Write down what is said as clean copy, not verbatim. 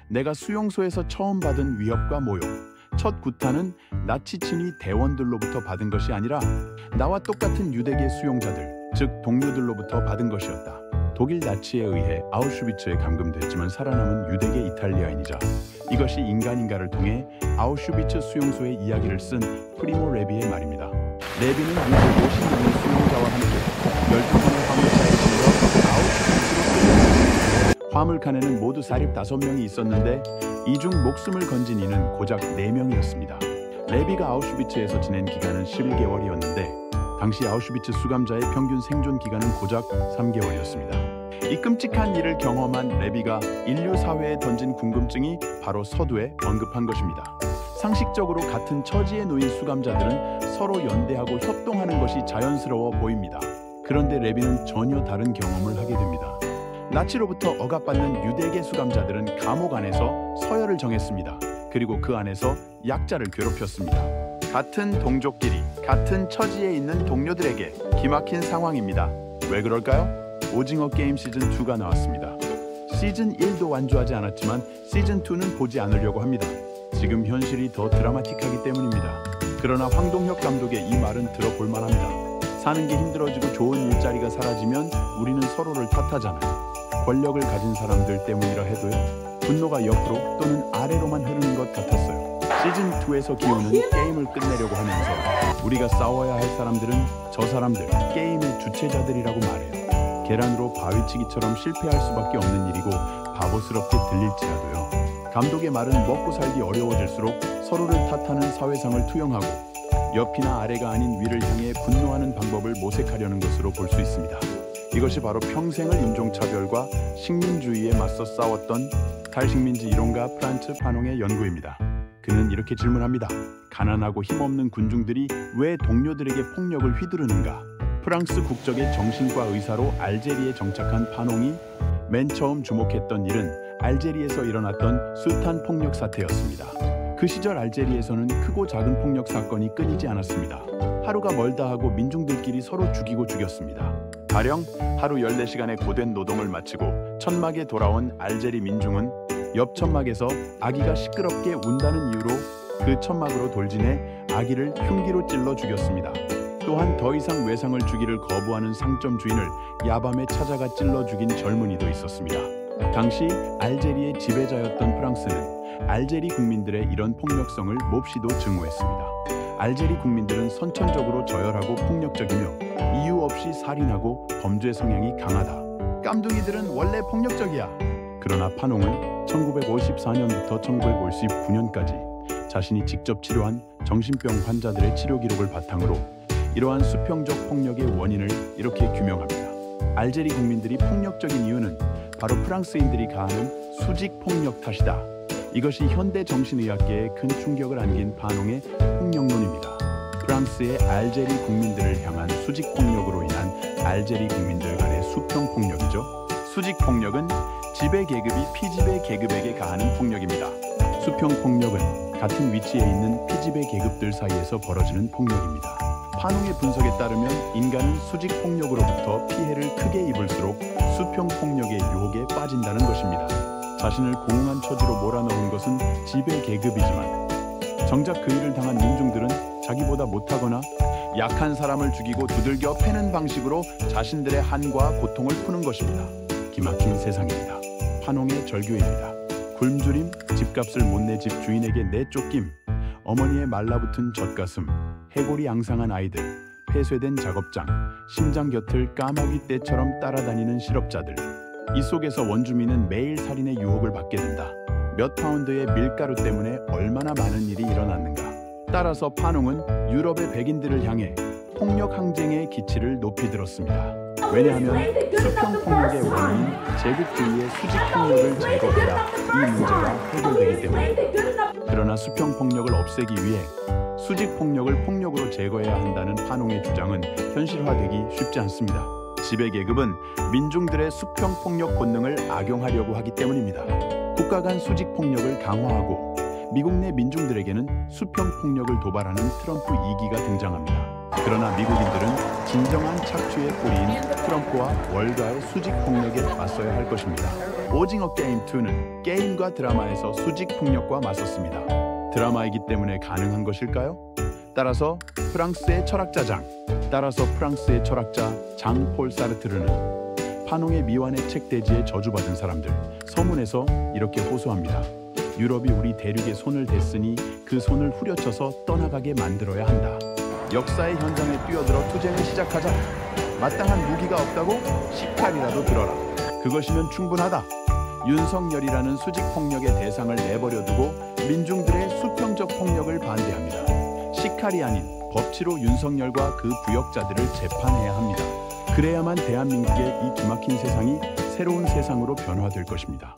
내가 수용소에서 처음 받은 위협과 모욕, 첫 구타는 나치 친위 대원들로부터 받은 것이 아니라 나와 똑같은 유대계 수용자들, 즉 동료들로부터 받은 것이었다. 독일 나치에 의해 아우슈비츠에 감금됐지만 살아남은 유대계 이탈리아인이자 이것이 인간인가를 통해 아우슈비츠 수용소의 이야기를 쓴 프리모 레비의 말입니다. 레비는 무려 50명의 수용자와 함께 12번의 화물차에 실려 아우슈비츠로 끌려갔습니다. 화물칸에는 모두 사립 5명이 있었는데 이 중 목숨을 건진 이는 고작 4명이었습니다. 레비가 아우슈비츠에서 지낸 기간은 11개월이었는데 당시 아우슈비츠 수감자의 평균 생존 기간은 고작 3개월이었습니다. 이 끔찍한 일을 경험한 레비가 인류 사회에 던진 궁금증이 바로 서두에 언급한 것입니다. 상식적으로 같은 처지에 놓인 수감자들은 서로 연대하고 협동하는 것이 자연스러워 보입니다. 그런데 레비는 전혀 다른 경험을 하게 됩니다. 나치로부터 억압받는 유대계 수감자들은 감옥 안에서 서열을 정했습니다. 그리고 그 안에서 약자를 괴롭혔습니다. 같은 동족끼리 같은 처지에 있는 동료들에게 기막힌 상황입니다. 왜 그럴까요? 오징어 게임 시즌2가 나왔습니다. 시즌1도 완주하지 않았지만 시즌2는 보지 않으려고 합니다. 지금 현실이 더 드라마틱하기 때문입니다. 그러나 황동혁 감독의 이 말은 들어볼 만합니다. 사는 게 힘들어지고 좋은 일자리가 사라지면 우리는 서로를 탓하잖아요. 권력을 가진 사람들 때문이라 해도요. 분노가 옆으로 또는 아래로만 흐르는 것 같았어요. 시즌2에서 기호는 게임을 끝내려고 하면서 우리가 싸워야 할 사람들은 저 사람들, 게임의 주체자들이라고 말해요. 계란으로 바위치기처럼 실패할 수밖에 없는 일이고 바보스럽게 들릴지라도요. 감독의 말은 먹고 살기 어려워질수록 서로를 탓하는 사회상을 투영하고 옆이나 아래가 아닌 위를 향해 분노하는 방법을 모색하려는 것으로 볼 수 있습니다. 이것이 바로 평생을 인종차별과 식민주의에 맞서 싸웠던 탈식민지 이론가 프란츠 파농의 연구입니다. 그는 이렇게 질문합니다. 가난하고 힘없는 군중들이 왜 동료들에게 폭력을 휘두르는가? 프랑스 국적의 정신과 의사로 알제리에 정착한 파농이 맨 처음 주목했던 일은 알제리에서 일어났던 숱한 폭력 사태였습니다. 그 시절 알제리에서는 크고 작은 폭력 사건이 끊이지 않았습니다. 하루가 멀다 하고 민중들끼리 서로 죽이고 죽였습니다. 가령 하루 14시간의 고된 노동을 마치고 천막에 돌아온 알제리 민중은 옆 천막에서 아기가 시끄럽게 운다는 이유로 그 천막으로 돌진해 아기를 흉기로 찔러 죽였습니다. 또한 더 이상 외상을 주기를 거부하는 상점 주인을 야밤에 찾아가 찔러 죽인 젊은이도 있었습니다. 당시 알제리의 지배자였던 프랑스는 알제리 국민들의 이런 폭력성을 몹시도 증오했습니다. 알제리 국민들은 선천적으로 저열하고 폭력적이며 이유 없이 살인하고 범죄 성향이 강하다. 깜둥이들은 원래 폭력적이야. 그러나 파농은 1954년부터 1959년까지 자신이 직접 치료한 정신병 환자들의 치료 기록을 바탕으로 이러한 수평적 폭력의 원인을 이렇게 규명합니다. 알제리 국민들이 폭력적인 이유는 바로 프랑스인들이 가하는 수직 폭력 탓이다. 이것이 현대 정신의학계에 큰 충격을 안긴 파농의 폭력론입니다. 프랑스의 알제리 국민들을 향한 수직 폭력으로 인한 알제리 국민들 간의 수평 폭력이죠. 수직 폭력은 지배 계급이 피지배 계급에게 가하는 폭력입니다. 수평 폭력은 같은 위치에 있는 피지배 계급들 사이에서 벌어지는 폭력입니다. 파농의 분석에 따르면 인간은 수직 폭력으로부터 피해를 크게 입을수록 수평 폭력의 유혹에 빠진다는 것입니다. 자신을 공허한 처지로 몰아넣은 것은 지배 계급이지만 정작 그 일을 당한 민중들은 자기보다 못하거나 약한 사람을 죽이고 두들겨 패는 방식으로 자신들의 한과 고통을 푸는 것입니다. 기막힌 세상입니다. 파농의 절규입니다. 굶주림, 집값을 못 내 집 주인에게 내쫓김, 어머니의 말라붙은 젖가슴, 해골이 앙상한 아이들, 폐쇄된 작업장, 심장 곁을 까마귀 떼처럼 따라다니는 실업자들. 이 속에서 원주민은 매일 살인의 유혹을 받게 된다. 몇 파운드의 밀가루 때문에 얼마나 많은 일이 일어났는가. 따라서 파농은 유럽의 백인들을 향해 폭력 항쟁의 기치를 높이 들었습니다. 왜냐하면 수평 폭력의 원인인 제국주의의 수직 폭력을 제거해야 이 문제가 해결되기 때문에. 그러나 수평 폭력을 없애기 위해 수직 폭력을 폭력으로 제거해야 한다는 파농의 주장은 현실화되기 쉽지 않습니다. 지배 계급은 민중들의 수평 폭력 본능을 악용하려고 하기 때문입니다. 국가 간 수직 폭력을 강화하고 미국 내 민중들에게는 수평 폭력을 도발하는 트럼프 2기가 등장합니다. 그러나 미국인들은 진정한 착취의 뿌리인 트럼프와 월가의 수직 폭력에 맞서야 할 것입니다. 오징어 게임 2는 게임과 드라마에서 수직 폭력과 맞섰습니다. 드라마이기 때문에 가능한 것일까요? 따라서 프랑스의 철학자 장폴 사르트르는 파농의 미완의 책대지에 저주받은 사람들 서문에서 이렇게 호소합니다. 유럽이 우리 대륙에 손을 댔으니 그 손을 후려쳐서 떠나가게 만들어야 한다. 역사의 현장에 뛰어들어 투쟁을 시작하자. 마땅한 무기가 없다고? 시칼이라도 들어라. 그것이면 충분하다. 윤석열이라는 수직 폭력의 대상을 내버려 두고 민중들의 수평적 폭력을 반대합니다. 시칼이 아닌 법치로 윤석열과 그 부역자들을 재판해야 합니다. 그래야만 대한민국의 이 기막힌 세상이 새로운 세상으로 변화될 것입니다.